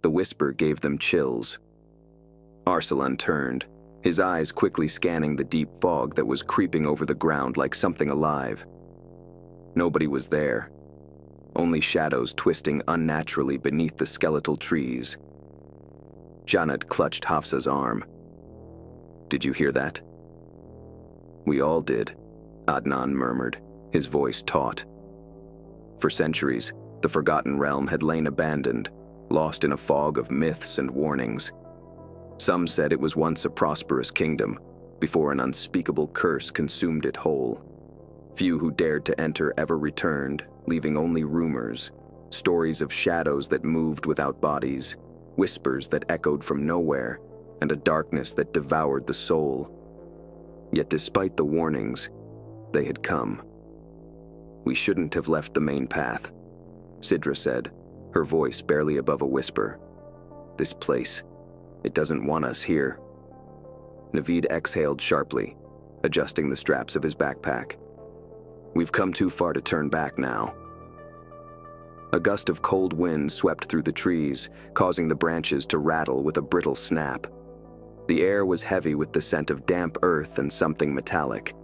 The whisper gave them chills. Arsalan turned, his eyes quickly scanning the deep fog that was creeping over the ground like something alive. Nobody was there, only shadows twisting unnaturally beneath the skeletal trees. Janat clutched Hafsa's arm. "Did you hear that?" "We all did," Adnan murmured, his voice taut. For centuries, the Forgotten Realm had lain abandoned, lost in a fog of myths and warnings. Some said it was once a prosperous kingdom, before an unspeakable curse consumed it whole. Few who dared to enter ever returned, leaving only rumors, stories of shadows that moved without bodies, whispers that echoed from nowhere, and a darkness that devoured the soul. Yet despite the warnings, they had come. "We shouldn't have left the main path," Sidra said, her voice barely above a whisper. "This place, it doesn't want us here." Naveed exhaled sharply, adjusting the straps of his backpack. "We've come too far to turn back now." A gust of cold wind swept through the trees, causing the branches to rattle with a brittle snap. The air was heavy with the scent of damp earth and something metallic,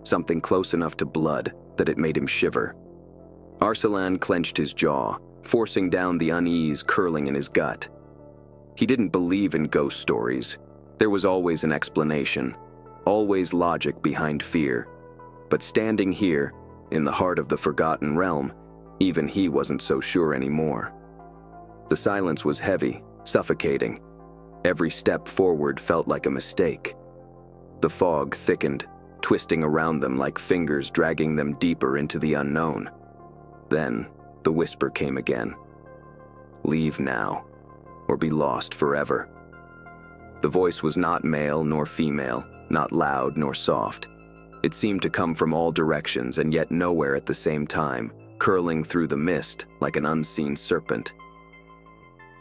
something close enough to blood that it made him shiver. Arsalan clenched his jaw, forcing down the unease curling in his gut. He didn't believe in ghost stories. There was always an explanation, always logic behind fear. But standing here, in the heart of the Forgotten Realm, even he wasn't so sure anymore. The silence was heavy, suffocating. Every step forward felt like a mistake. The fog thickened, twisting around them like fingers dragging them deeper into the unknown. Then, the whisper came again. "Leave now, or be lost forever." The voice was not male nor female, not loud nor soft. It seemed to come from all directions and yet nowhere at the same time, curling through the mist like an unseen serpent.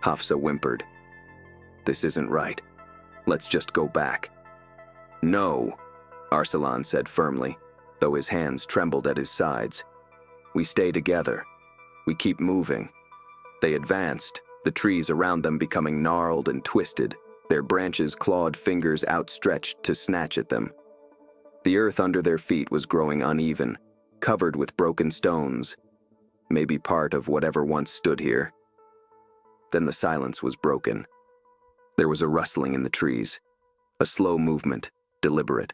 Hafsa whimpered. "This isn't right. Let's just go back." "No," Arsalan said firmly, though his hands trembled at his sides. "We stay together. We keep moving." They advanced, the trees around them becoming gnarled and twisted, their branches clawed fingers outstretched to snatch at them. The earth under their feet was growing uneven, covered with broken stones, maybe part of whatever once stood here. Then the silence was broken. There was a rustling in the trees, a slow movement, deliberate.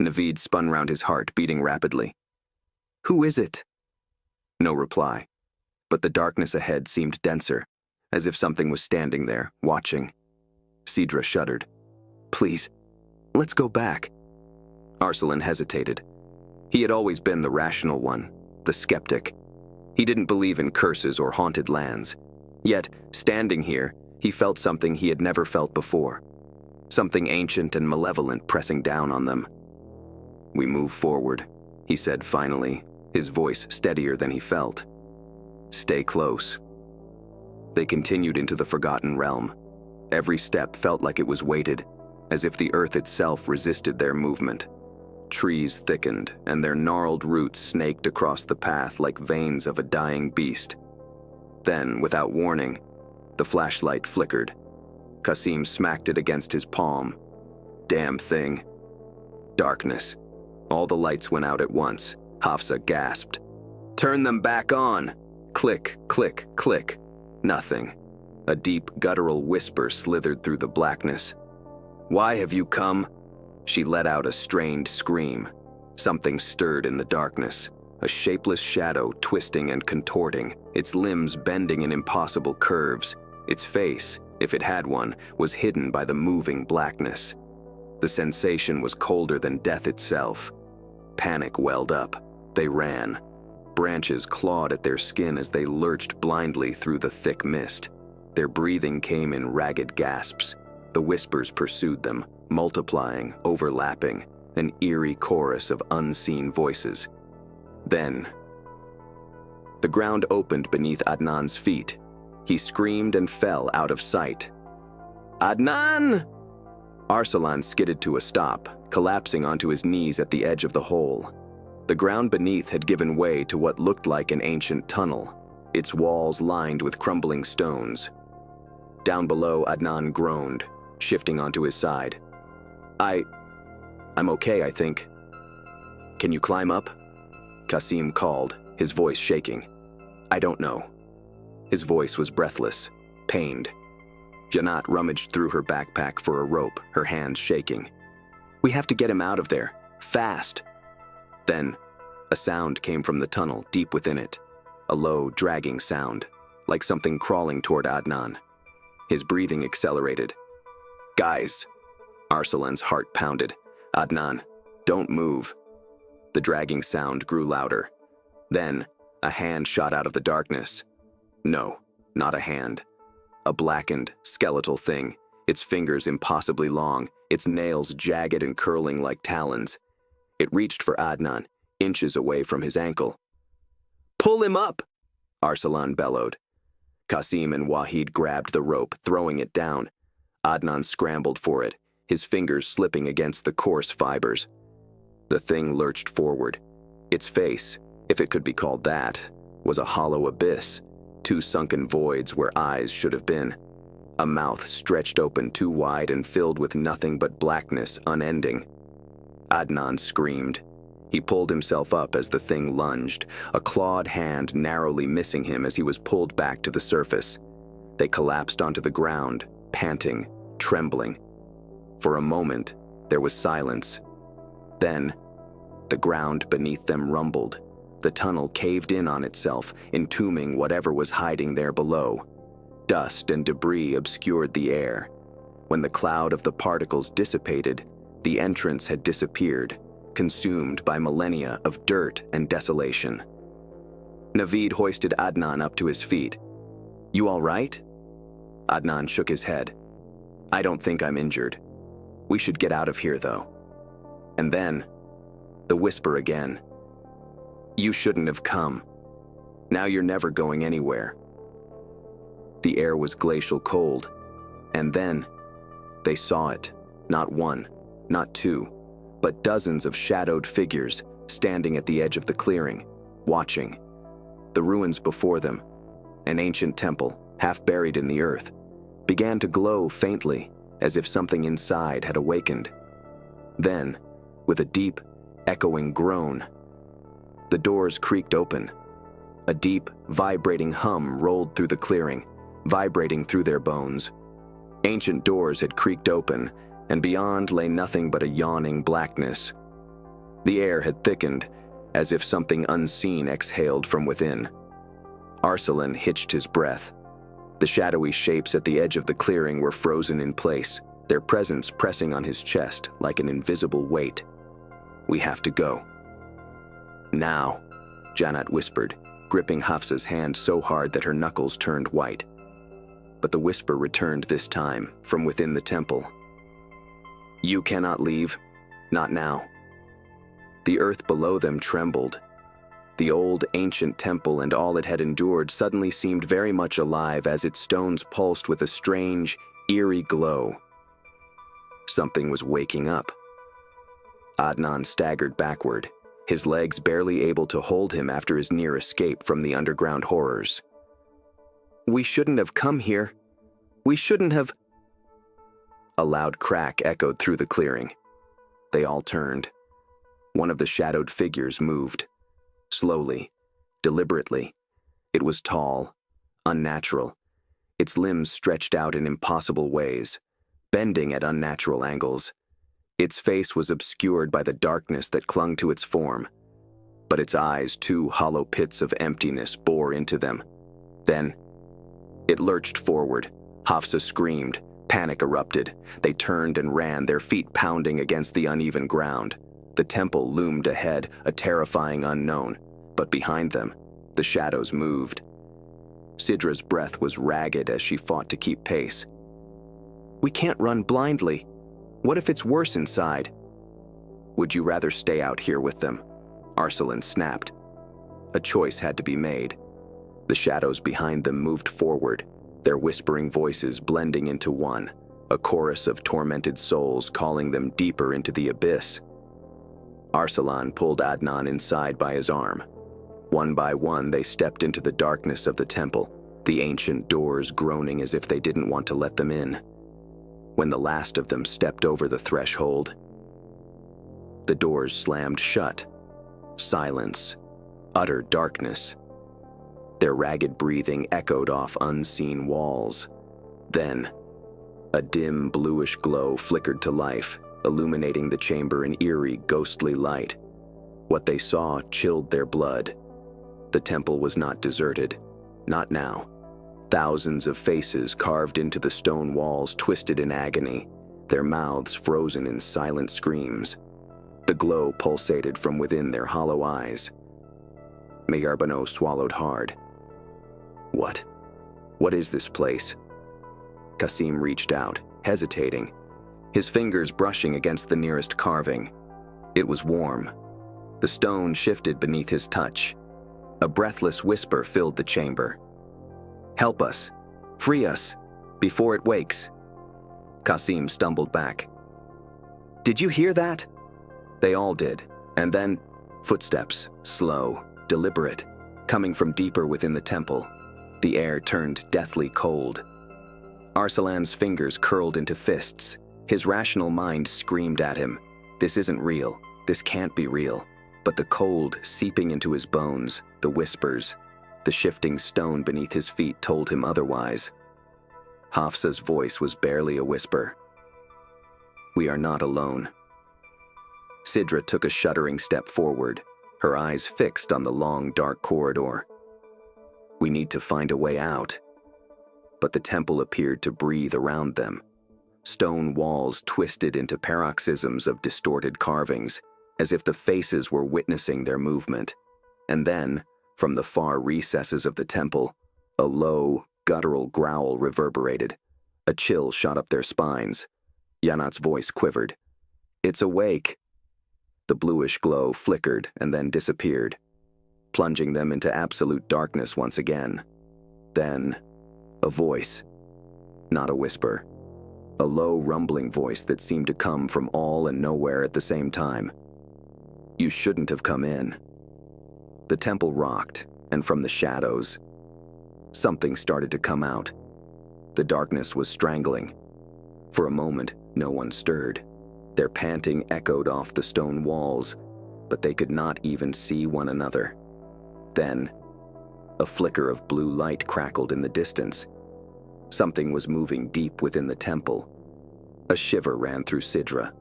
Naveed spun round, his heart beating rapidly. "Who is it?" No reply, but the darkness ahead seemed denser, as if something was standing there, watching. Sidra shuddered. "Please, let's go back." Arsalan hesitated. He had always been the rational one, the skeptic. He didn't believe in curses or haunted lands. Yet, standing here, he felt something he had never felt before. Something ancient and malevolent pressing down on them. "We move forward," he said finally, his voice steadier than he felt. "Stay close." They continued into the Forgotten Realm. Every step felt like it was weighted, as if the earth itself resisted their movement. Trees thickened, and their gnarled roots snaked across the path like veins of a dying beast. Then, without warning, the flashlight flickered. Qasim smacked it against his palm. Damn thing. Darkness. All the lights went out at once. Hafsa gasped. "Turn them back on!" Click, click, click. Nothing. A deep, guttural whisper slithered through the blackness. "Why have you come?" She let out a strained scream. Something stirred in the darkness. A shapeless shadow twisting and contorting, its limbs bending in impossible curves. Its face, if it had one, was hidden by the moving blackness. The sensation was colder than death itself. Panic welled up. They ran. Branches clawed at their skin as they lurched blindly through the thick mist. Their breathing came in ragged gasps. The whispers pursued them, multiplying, overlapping, an eerie chorus of unseen voices. Then, the ground opened beneath Adnan's feet. He screamed and fell out of sight. "Adnan!" Arsalan skidded to a stop, collapsing onto his knees at the edge of the hole. The ground beneath had given way to what looked like an ancient tunnel, its walls lined with crumbling stones. Down below, Adnan groaned, shifting onto his side. I'm okay, I think. Can you climb up? Qasim called, his voice shaking. I don't know. His voice was breathless, pained. Janat rummaged through her backpack for a rope, her hands shaking. We have to get him out of there, fast. Then, a sound came from the tunnel deep within it, a low, dragging sound, like something crawling toward Adnan. His breathing accelerated. Guys! Arsalan's heart pounded. Adnan, don't move. The dragging sound grew louder. Then, a hand shot out of the darkness. No, not a hand. A blackened, skeletal thing, its fingers impossibly long, its nails jagged and curling like talons. It reached for Adnan, inches away from his ankle. Pull him up! Arsalan bellowed. Qasim and Wahid grabbed the rope, throwing it down. Adnan scrambled for it, his fingers slipping against the coarse fibers. The thing lurched forward. Its face, if it could be called that, was a hollow abyss, two sunken voids where eyes should have been. A mouth stretched open too wide and filled with nothing but blackness unending. Adnan screamed. He pulled himself up as the thing lunged, a clawed hand narrowly missing him as he was pulled back to the surface. They collapsed onto the ground, panting, trembling. For a moment, there was silence. Then, the ground beneath them rumbled. The tunnel caved in on itself, entombing whatever was hiding there below. Dust and debris obscured the air. When the cloud of the particles dissipated, the entrance had disappeared, consumed by millennia of dirt and desolation. Naveed hoisted Adnan up to his feet. You all right? Adnan shook his head. I don't think I'm injured. We should get out of here, though. And then, the whisper again. You shouldn't have come. Now you're never going anywhere. The air was glacial cold, and then they saw it. Not one, not two, but dozens of shadowed figures standing at the edge of the clearing, watching. The ruins before them, an ancient temple, half buried in the earth, began to glow faintly, as if something inside had awakened. Then, with a deep, echoing groan, the doors creaked open. A deep, vibrating hum rolled through the clearing, vibrating through their bones. Ancient doors had creaked open, and beyond lay nothing but a yawning blackness. The air had thickened, as if something unseen exhaled from within. Arsalan hitched his breath. The shadowy shapes at the edge of the clearing were frozen in place, their presence pressing on his chest like an invisible weight. We have to go. Now, Janat whispered, gripping Hafsa's hand so hard that her knuckles turned white. But the whisper returned this time, from within the temple. You cannot leave, not now. The earth below them trembled. The old, ancient temple and all it had endured suddenly seemed very much alive as its stones pulsed with a strange, eerie glow. Something was waking up. Adnan staggered backward, his legs barely able to hold him after his near escape from the underground horrors. We shouldn't have come here. We shouldn't have... A loud crack echoed through the clearing. They all turned. One of the shadowed figures moved. Slowly, deliberately. It was tall, unnatural. Its limbs stretched out in impossible ways, bending at unnatural angles. Its face was obscured by the darkness that clung to its form, but its eyes, two hollow pits of emptiness, bore into them. Then, it lurched forward. Hafsa screamed. Panic erupted. They turned and ran, their feet pounding against the uneven ground. The temple loomed ahead, a terrifying unknown, but behind them, the shadows moved. Sidra's breath was ragged as she fought to keep pace. We can't run blindly. What if it's worse inside? Would you rather stay out here with them? Arsalan snapped. A choice had to be made. The shadows behind them moved forward, their whispering voices blending into one, a chorus of tormented souls calling them deeper into the abyss. Arsalan pulled Adnan inside by his arm. One by one, they stepped into the darkness of the temple, the ancient doors groaning as if they didn't want to let them in. When the last of them stepped over the threshold, the doors slammed shut. Silence, utter darkness. Their ragged breathing echoed off unseen walls. Then, a dim bluish glow flickered to life, illuminating the chamber in eerie, ghostly light. What they saw chilled their blood. The temple was not deserted. Not now. Thousands of faces carved into the stone walls twisted in agony, their mouths frozen in silent screams. The glow pulsated from within their hollow eyes. Mayarbano swallowed hard. What? What is this place? Kasim reached out, hesitating, his fingers brushing against the nearest carving. It was warm. The stone shifted beneath his touch. A breathless whisper filled the chamber. "Help us! Free us! Before it wakes!" Kasim stumbled back. "Did you hear that?" They all did, and then footsteps, slow, deliberate, coming from deeper within the temple. The air turned deathly cold. Arsalan's fingers curled into fists. His rational mind screamed at him, "This isn't real. This can't be real." But the cold seeping into his bones, the whispers, the shifting stone beneath his feet told him otherwise. Hafsa's voice was barely a whisper. "We are not alone." Sidra took a shuddering step forward, her eyes fixed on the long, dark corridor. "We need to find a way out." But the temple appeared to breathe around them. Stone walls twisted into paroxysms of distorted carvings, as if the faces were witnessing their movement. And then, from the far recesses of the temple, a low, guttural growl reverberated. A chill shot up their spines. Yanat's voice quivered. "It's awake." The bluish glow flickered and then disappeared, plunging them into absolute darkness once again. Then, a voice. Not a whisper. A low, rumbling voice that seemed to come from all and nowhere at the same time. "You shouldn't have come in." The temple rocked, and from the shadows, something started to come out. The darkness was strangling. For a moment, no one stirred. Their panting echoed off the stone walls, but they could not even see one another. Then, a flicker of blue light crackled in the distance. Something was moving deep within the temple. A shiver ran through Sidra.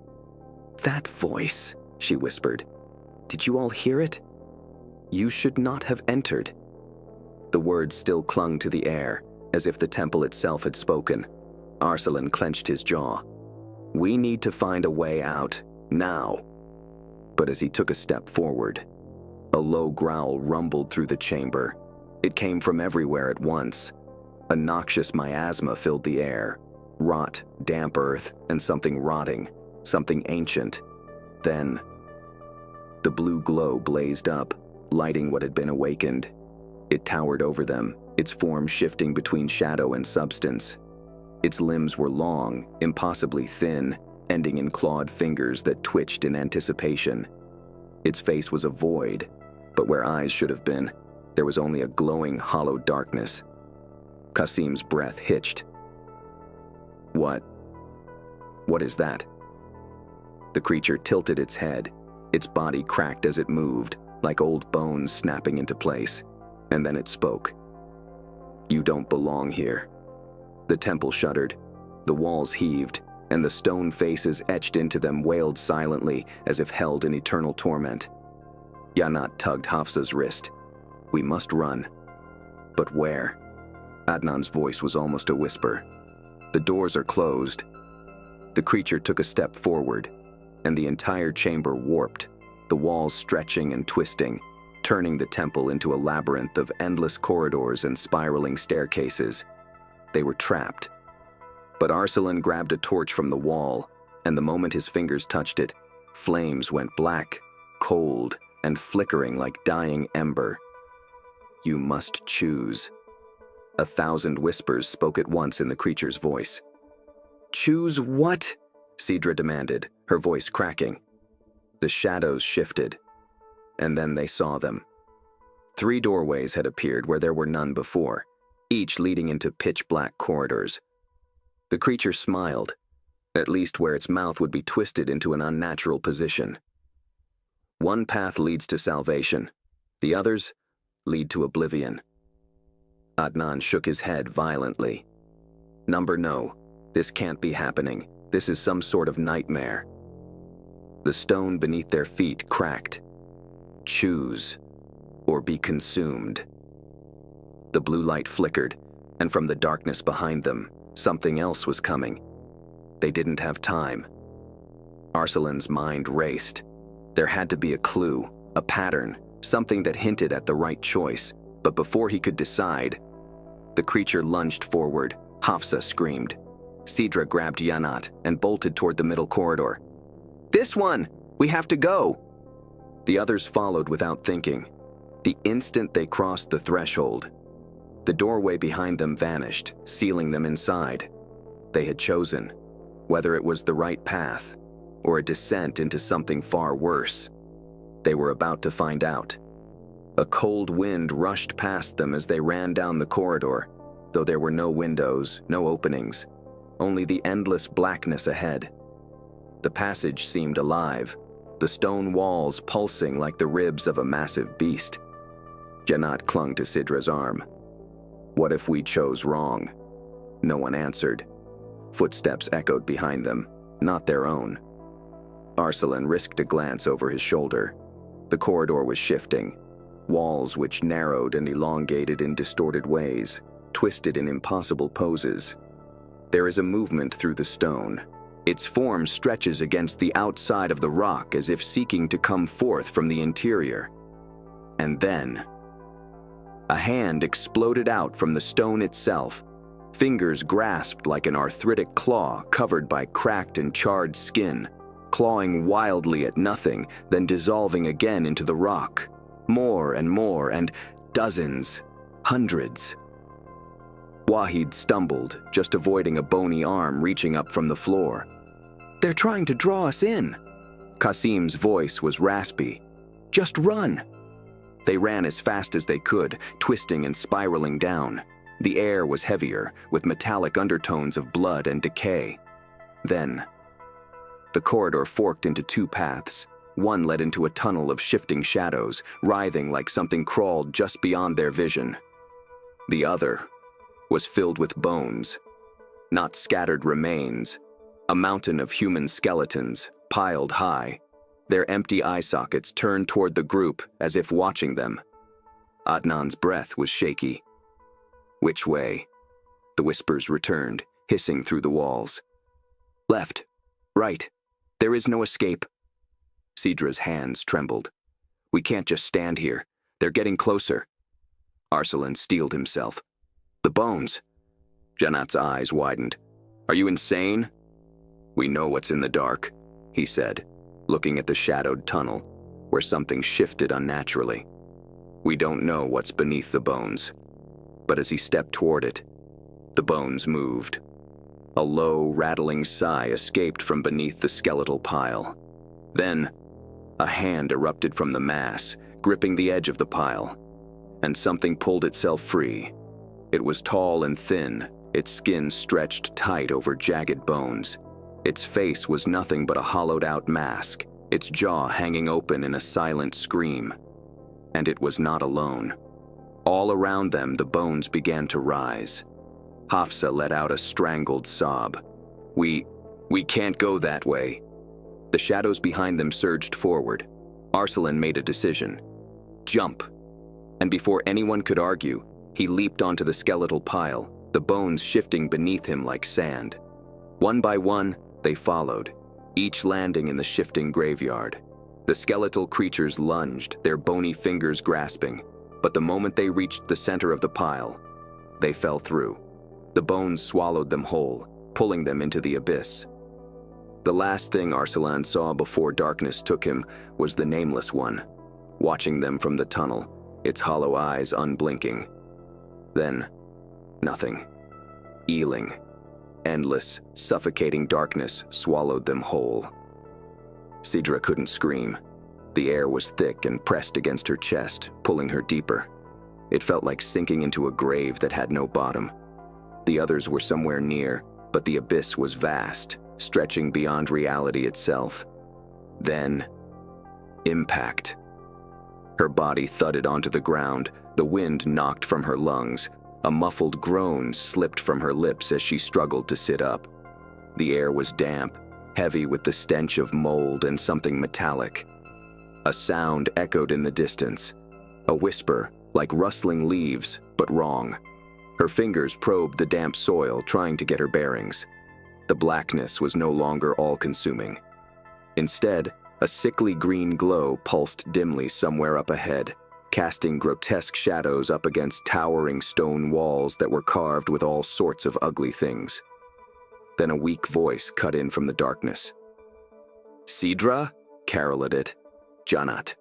"That voice," she whispered. "Did you all hear it? You should not have entered." The words still clung to the air, as if the temple itself had spoken. Arsalan clenched his jaw. "We need to find a way out, now." But as he took a step forward, a low growl rumbled through the chamber. It came from everywhere at once. A noxious miasma filled the air. Rot, damp earth, and something rotting, something ancient. Then, the blue glow blazed up, lighting what had been awakened. It towered over them, its form shifting between shadow and substance. Its limbs were long, impossibly thin, ending in clawed fingers that twitched in anticipation. Its face was a void, but where eyes should have been, there was only a glowing, hollow darkness. Kasim's breath hitched. What is that?" The creature tilted its head. Its body cracked as it moved, like old bones snapping into place. And then it spoke. "You don't belong here." The temple shuddered. The walls heaved, and the stone faces etched into them wailed silently as if held in eternal torment. Yanat tugged Hafsa's wrist. "We must run." "But where?" Adnan's voice was almost a whisper. "The doors are closed." The creature took a step forward, and the entire chamber warped, the walls stretching and twisting, turning the temple into a labyrinth of endless corridors and spiraling staircases. They were trapped. But Arsalan grabbed a torch from the wall, and the moment his fingers touched it, flames went black, cold, and flickering like dying ember. "You must choose." 1,000 whispers spoke at once in the creature's voice. "Choose what?" Sidra demanded, her voice cracking. The shadows shifted, and then they saw them. 3 doorways had appeared where there were none before. each leading into pitch-black corridors. The creature smiled, at least where its mouth would be twisted into an unnatural position. One path leads to salvation, the others lead to oblivion. Adnan shook his head violently. No, this can't be happening. This is some sort of nightmare. The stone beneath their feet cracked. Choose, or be consumed. The blue light flickered, and from the darkness behind them, something else was coming. They didn't have time. Arsalan's mind raced. There had to be a clue, a pattern, something that hinted at the right choice, but before he could decide, the creature lunged forward. Hafsa screamed. Sidra grabbed Janat and bolted toward the middle corridor. "This one! We have to go!" The others followed without thinking. The instant they crossed the threshold, the doorway behind them vanished, sealing them inside. They had chosen, whether it was the right path or a descent into something far worse. They were about to find out. A cold wind rushed past them as they ran down the corridor, though there were no windows, no openings, only the endless blackness ahead. The passage seemed alive, the stone walls pulsing like the ribs of a massive beast. Janat clung to Sidra's arm. What if we chose wrong? No one answered. Footsteps echoed behind them, not their own. Arsalan risked a glance over his shoulder. The corridor was shifting, walls which narrowed and elongated in distorted ways, twisted in impossible poses. There is a movement through the stone. Its form stretches against the outside of the rock as if seeking to come forth from the interior. And then, a hand exploded out from the stone itself, fingers grasped like an arthritic claw covered by cracked and charred skin, clawing wildly at nothing, then dissolving again into the rock. More, and dozens, hundreds. Wahid stumbled, just avoiding a bony arm reaching up from the floor. "They're trying to draw us in." Qasim's voice was raspy. "Just run." They ran as fast as they could, twisting and spiraling down. The air was heavier, with metallic undertones of blood and decay. Then, the corridor forked into two paths. One led into a tunnel of shifting shadows, writhing like something crawled just beyond their vision. The other was filled with bones, not scattered remains, a mountain of human skeletons piled high, their empty eye sockets turned toward the group as if watching them. Adnan's breath was shaky. "Which way?" The whispers returned, hissing through the walls. "Left, right, there is no escape." Sidra's hands trembled. "We can't just stand here. They're getting closer." Arsalan steeled himself. "The bones." Janat's eyes widened. "Are you insane?" "We know what's in the dark," he said, looking at the shadowed tunnel, where something shifted unnaturally. "We don't know what's beneath the bones." But as he stepped toward it, the bones moved. A low, rattling sigh escaped from beneath the skeletal pile. Then, a hand erupted from the mass, gripping the edge of the pile, and something pulled itself free. It was tall and thin, its skin stretched tight over jagged bones. Its face was nothing but a hollowed-out mask, its jaw hanging open in a silent scream. And it was not alone. All around them, the bones began to rise. Hafsa let out a strangled sob. We can't go that way." The shadows behind them surged forward. Arsalan made a decision. "Jump." And before anyone could argue, he leaped onto the skeletal pile, the bones shifting beneath him like sand. One by one, they followed, each landing in the shifting graveyard. The skeletal creatures lunged, their bony fingers grasping, but the moment they reached the center of the pile, they fell through. The bones swallowed them whole, pulling them into the abyss. The last thing Arsalan saw before darkness took him was the Nameless One, watching them from the tunnel, its hollow eyes unblinking. Then, nothing. Eeling, endless, suffocating darkness swallowed them whole. Sidra couldn't scream. The air was thick and pressed against her chest, pulling her deeper. It felt like sinking into a grave that had no bottom. The others were somewhere near, but the abyss was vast, stretching beyond reality itself. Then, impact. Her body thudded onto the ground, the wind knocked from her lungs. A muffled groan slipped from her lips as she struggled to sit up. The air was damp, heavy with the stench of mold and something metallic. A sound echoed in the distance, a whisper, like rustling leaves, but wrong. Her fingers probed the damp soil, trying to get her bearings. The blackness was no longer all-consuming. Instead, a sickly green glow pulsed dimly somewhere up ahead, casting grotesque shadows up against towering stone walls that were carved with all sorts of ugly things. Then a weak voice cut in from the darkness. "Sidra?" caroled it. "Janat."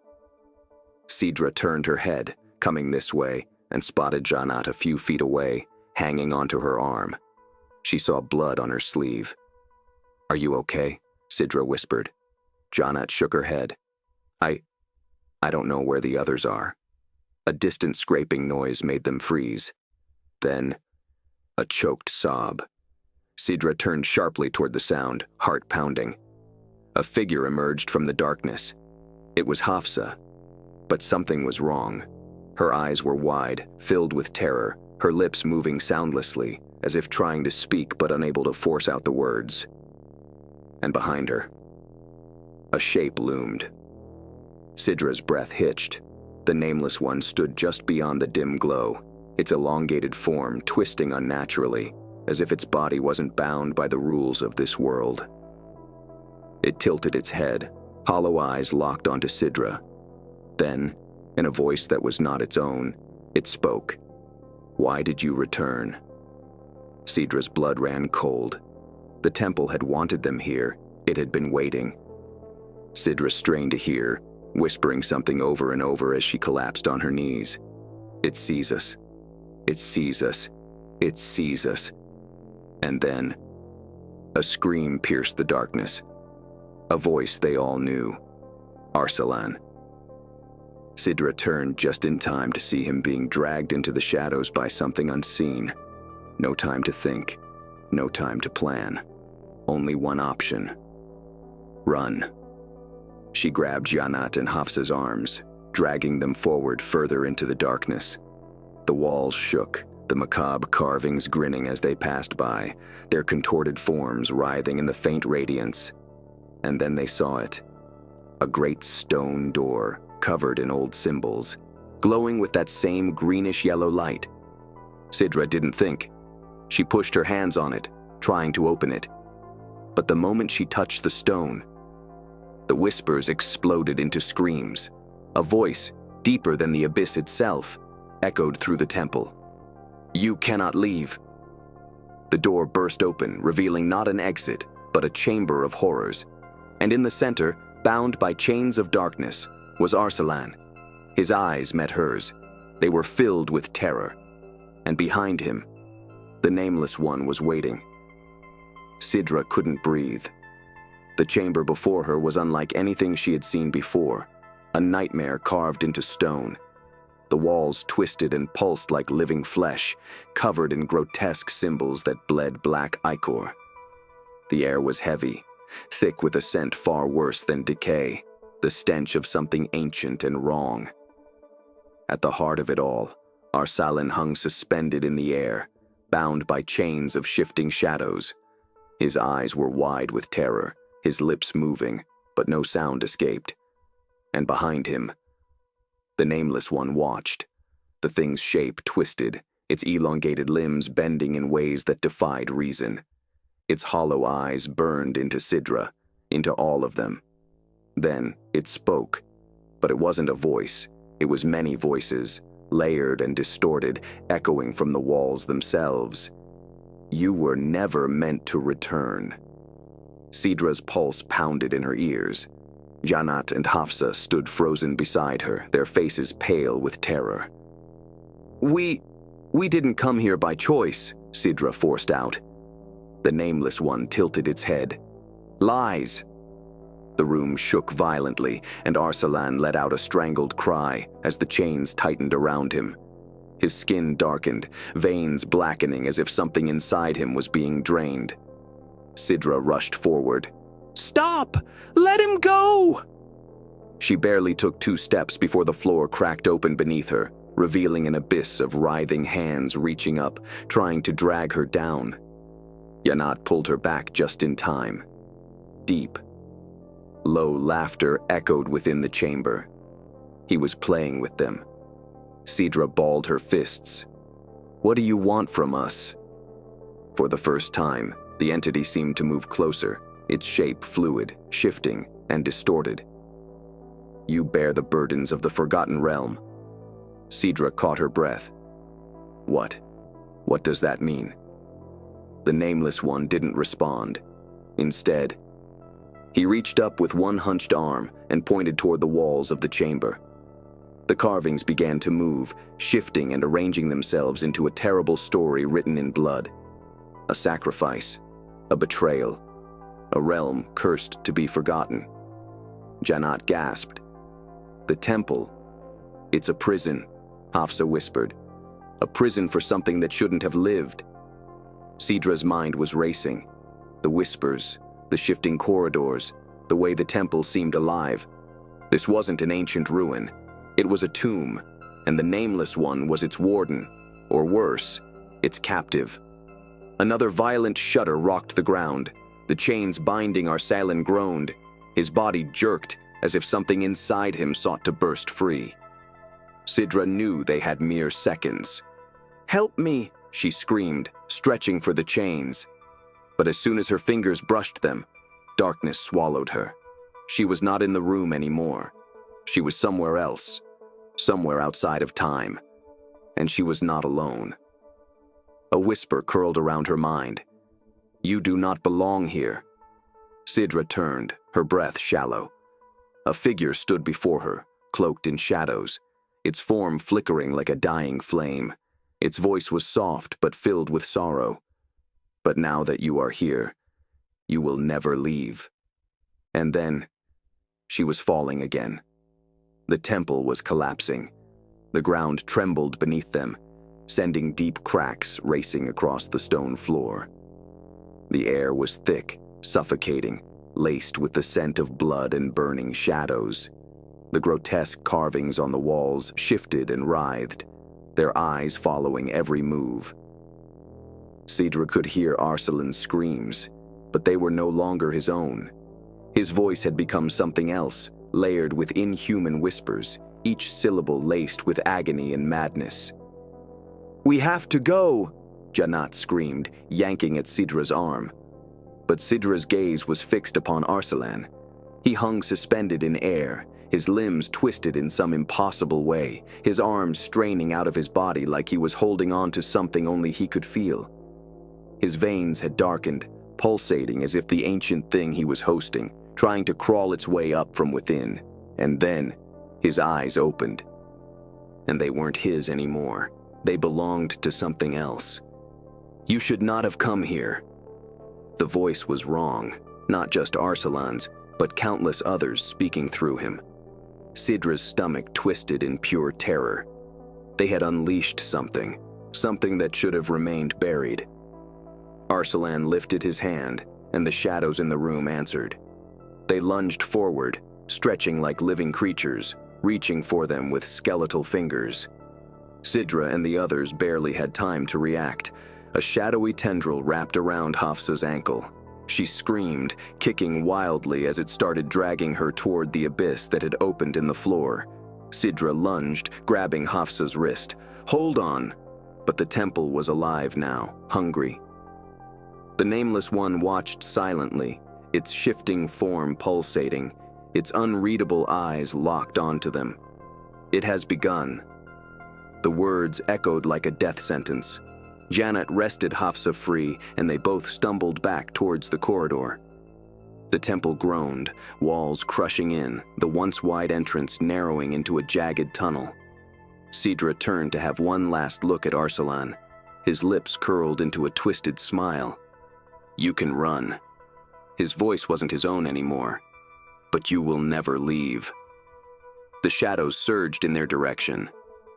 Sidra turned her head, coming this way, and spotted Janat a few feet away, hanging onto her arm. She saw blood on her sleeve. "Are you okay?" Sidra whispered. Janat shook her head. I don't know where the others are." A distant scraping noise made them freeze. Then, a choked sob. Sidra turned sharply toward the sound, heart pounding. A figure emerged from the darkness. It was Hafsa. But something was wrong. Her eyes were wide, filled with terror, her lips moving soundlessly, as if trying to speak but unable to force out the words. And behind her, a shape loomed. Sidra's breath hitched. The nameless one stood just beyond the dim glow, its elongated form twisting unnaturally, as if its body wasn't bound by the rules of this world. It tilted its head, hollow eyes locked onto Sidra. Then, in a voice that was not its own, it spoke. "Why did you return?" Sidra's blood ran cold. The temple had wanted them here. It had been waiting. Sidra strained to hear, whispering something over and over as she collapsed on her knees. "It sees us. It sees us. It sees us." And then, a scream pierced the darkness. A voice they all knew. Arsalan. Sidra turned just in time to see him being dragged into the shadows by something unseen. No time to think. No time to plan. Only one option. Run. She grabbed Janat and Hafsa's arms, dragging them forward further into the darkness. The walls shook, the macabre carvings grinning as they passed by, their contorted forms writhing in the faint radiance. And then they saw it. A great stone door, covered in old symbols, glowing with that same greenish-yellow light. Sidra didn't think. She pushed her hands on it, trying to open it. But the moment she touched the stone, the whispers exploded into screams. A voice, deeper than the abyss itself, echoed through the temple. "You cannot leave." The door burst open, revealing not an exit, but a chamber of horrors. And in the center, bound by chains of darkness, was Arsalan. His eyes met hers. They were filled with terror. And behind him, the nameless one was waiting. Sidra couldn't breathe. The chamber before her was unlike anything she had seen before, a nightmare carved into stone. The walls twisted and pulsed like living flesh, covered in grotesque symbols that bled black ichor. The air was heavy, thick with a scent far worse than decay, the stench of something ancient and wrong. At the heart of it all, Arsalan hung suspended in the air, bound by chains of shifting shadows. His eyes were wide with terror, his lips moving, but no sound escaped. And behind him, the nameless one watched. The thing's shape twisted, its elongated limbs bending in ways that defied reason. Its hollow eyes burned into Sidra, into all of them. Then it spoke, but it wasn't a voice. It was many voices, layered and distorted, echoing from the walls themselves. "You were never meant to return." Sidra's pulse pounded in her ears. Janat and Hafsa stood frozen beside her, their faces pale with terror. We didn't come here by choice," Sidra forced out. The nameless one tilted its head. "Lies." The room shook violently, and Arsalan let out a strangled cry as the chains tightened around him. His skin darkened, veins blackening as if something inside him was being drained. Sidra rushed forward. "Stop! Let him go!" She barely took 2 steps before the floor cracked open beneath her, revealing an abyss of writhing hands reaching up, trying to drag her down. Janat pulled her back just in time. Deep, low laughter echoed within the chamber. He was playing with them. Sidra balled her fists. "What do you want from us?" For the first time, the entity seemed to move closer, its shape fluid, shifting, and distorted. "You bear the burdens of the Forgotten Realm." Sidra caught her breath. What? What does that mean? The Nameless One didn't respond. Instead, he reached up with one hunched arm and pointed toward the walls of the chamber. The carvings began to move, shifting and arranging themselves into a terrible story written in blood. A sacrifice, a betrayal, a realm cursed to be forgotten. Janat gasped. "The temple. It's a prison," Hafsa whispered. "A prison for something that shouldn't have lived." Sidra's mind was racing. The whispers, the shifting corridors, the way the temple seemed alive. This wasn't an ancient ruin. It was a tomb, and the Nameless One was its warden, or worse, its captive. Another violent shudder rocked the ground. The chains binding Arsalan groaned. His body jerked as if something inside him sought to burst free. Sidra knew they had mere seconds. "Help me!" she screamed, stretching for the chains. But as soon as her fingers brushed them, darkness swallowed her. She was not in the room anymore. She was somewhere else, somewhere outside of time. And she was not alone. A whisper curled around her mind. "You do not belong here." Sidra turned, her breath shallow. A figure stood before her, cloaked in shadows, its form flickering like a dying flame. Its voice was soft but filled with sorrow. "But now that you are here, you will never leave." And then, she was falling again. The temple was collapsing. The ground trembled beneath them, sending deep cracks racing across the stone floor. The air was thick, suffocating, laced with the scent of blood and burning shadows. The grotesque carvings on the walls shifted and writhed, their eyes following every move. Sidra could hear Arsalan's screams, but they were no longer his own. His voice had become something else, layered with inhuman whispers, each syllable laced with agony and madness. "We have to go!" Janat screamed, yanking at Sidra's arm. But Sidra's gaze was fixed upon Arsalan. He hung suspended in air, his limbs twisted in some impossible way, his arms straining out of his body like he was holding on to something only he could feel. His veins had darkened, pulsating as if the ancient thing he was hosting, trying to crawl its way up from within. And then, his eyes opened. And they weren't his anymore. They belonged to something else. "You should not have come here." The voice was wrong, not just Arsalan's, but countless others speaking through him. Sidra's stomach twisted in pure terror. They had unleashed something that should have remained buried. Arsalan lifted his hand, and the shadows in the room answered. They lunged forward, stretching like living creatures, reaching for them with skeletal fingers. Sidra and the others barely had time to react. A shadowy tendril wrapped around Hafsa's ankle. She screamed, kicking wildly as it started dragging her toward the abyss that had opened in the floor. Sidra lunged, grabbing Hafsa's wrist. "Hold on!" But the temple was alive now, hungry. The Nameless One watched silently, its shifting form pulsating, its unreadable eyes locked onto them. "It has begun." The words echoed like a death sentence. Janat wrested Hafsa free, and they both stumbled back towards the corridor. The temple groaned, walls crushing in, the once wide entrance narrowing into a jagged tunnel. Sidra turned to have one last look at Arsalan. His lips curled into a twisted smile. "You can run." His voice wasn't his own anymore. "But you will never leave." The shadows surged in their direction.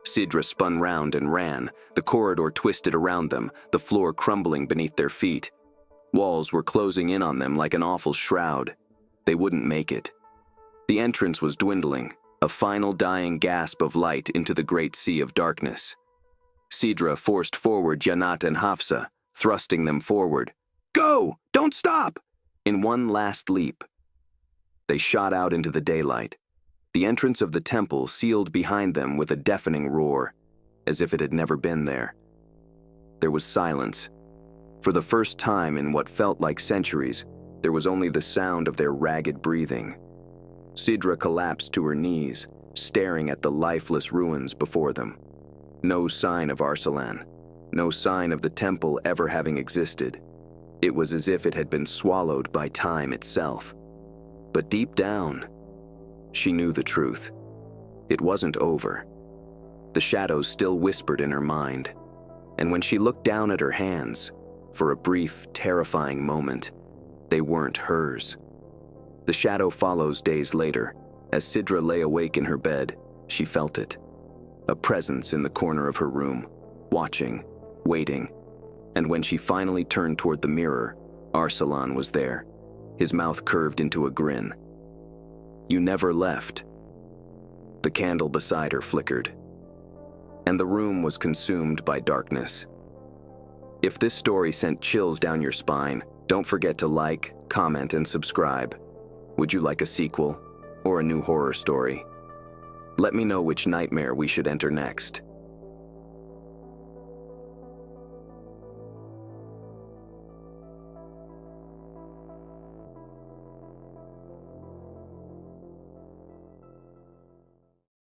Sidra spun round and ran. The corridor twisted around them, the floor crumbling beneath their feet. Walls were closing in on them like an awful shroud. They wouldn't make it. The entrance was dwindling, a final dying gasp of light into the great sea of darkness. Sidra forced forward Janat and Hafsa, thrusting them forward. "Go! Don't stop!" In one last leap. They shot out into the daylight. The entrance of the temple sealed behind them with a deafening roar, as if it had never been there. There was silence. For the first time in what felt like centuries, there was only the sound of their ragged breathing. Sidra collapsed to her knees, staring at the lifeless ruins before them. No sign of Arsalan, no sign of the temple ever having existed. It was as if it had been swallowed by time itself. But deep down, she knew the truth. It wasn't over. The shadows still whispered in her mind, and when she looked down at her hands, for a brief, terrifying moment, they weren't hers. The shadow follows days later. As Sidra lay awake in her bed, she felt it. A presence in the corner of her room, watching, waiting, and when she finally turned toward the mirror, Arsalan was there, his mouth curved into a grin. "You never left." The candle beside her flickered, and the room was consumed by darkness. If this story sent chills down your spine, don't forget to like, comment, and subscribe. Would you like a sequel or a new horror story? Let me know which nightmare we should enter next.